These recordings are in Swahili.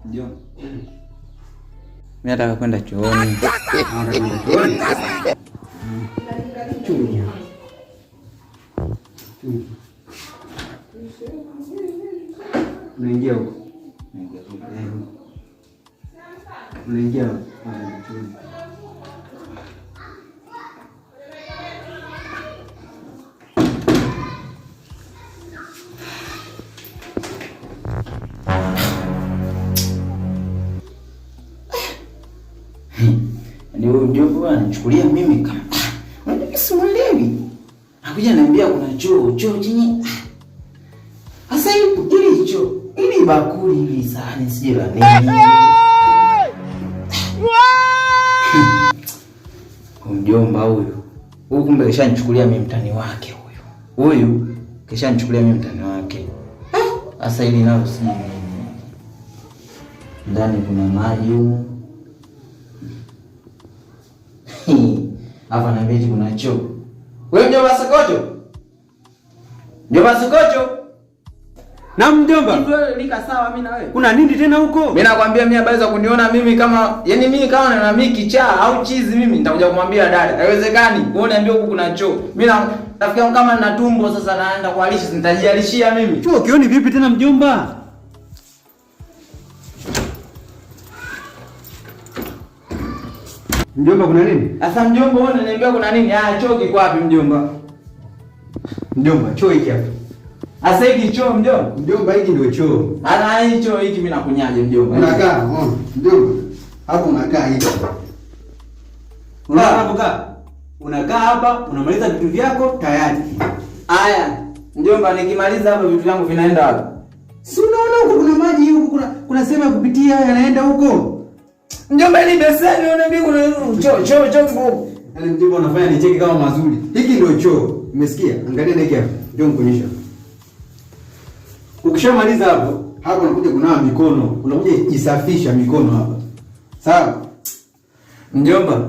Ndio. Mimi nataka kwenda chooni. Nataka kwenda chooni. Chunya. Unaingia huko. Unaingia huko. Ni huyo mjomba anachukulia mimi kama unajua simuelewi. Hakuja niambia kuna choo chenye sasa ili choo ili bakuli ili sahani sije la nini. Mjomba huyu kumbe kishanichukulia mimi mtani wake huyu kishanichukulia mimi mtani wake. Sasa ili nalo si ndani kuna maji huko. Hapa na mbele kuna choo. Wewe mjomba Sokocho? Mjomba Sokocho? Na mjomba. Hivyo lika sawa mimi na wewe. Kuna nini tena huko? Mimi nakwambia mimi habari za kuniona mimi kama yani mimi kama na mimi kichaa au chizi mimi nitakuja kumwambia dada. Haiwezekani. Wewe niambie huko kuna choo. Mimi nafikiria kama nina tumbo sasa naenda kualisha nitajialishia mimi. Choo kioni vipi tena mjomba? Mjomba kuna nini? Sasa mjomba wewe unaniambia kuna nini? Choo kiko wapi mjomba? Mjomba, choo hiki hapa. Sasa hiki choo mjomba? Mjomba hiki ndio choo. Ana hii choo hiki mimi nakunyaje mjomba? Unakaa, mjomba. Hapo unakaa hivi. Unakaa hapo kaa. Unakaa hapa, unamaliza vitu vyako tayari. Haya, mjomba nikimaliza hapa vitu vyangu vinaenda wapi? Si unaona huko kuna maji huko kuna sehemu ya kupitia yanaenda huko. Mjomba ile beseni unaniambia kuna choo. Yaani mjomba unafanya nicheke kama mazuri. Hiki ndio choo. Umesikia? Angalia na hiki hapa. Ndio nikuonyesha. Ukishamaliza hapo unakuja kunawa mikono. Unakuja jisafisha mikono hapa. Sawa? Mjomba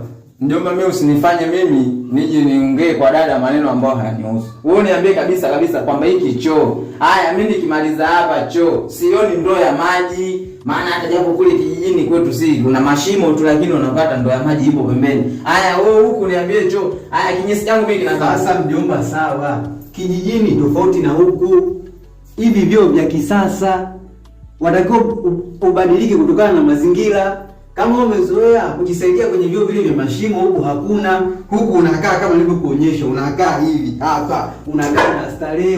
mimi usinifanye mimi nije niongee kwa dada maneno ambayo hayanihusu. Wewe niambie kabisa kwamba hiki choo. Haya mimi nikimaliza hapa choo, sioni ndoo ya maji. Maana hata japo kule kijijini kwetu si kuna mashimo tu lakini unapata ndoo ya maji ipo pembeni. Haya wewe huku niambie choo. Haya kinyesi changu mimi kinakaa. Sasa mjomba sawa. Kijijini tofauti na huku. Hivi vyoo vya kisasa watakiwa ubadilike kutokana na mazingira. Kama umezoea kujisaidia kwenye vyoo vile vya mashimo huku hakuna. Huku unakaa kama nilivyokuonyesha, unakaa hivi hapa, unakaa na starehe.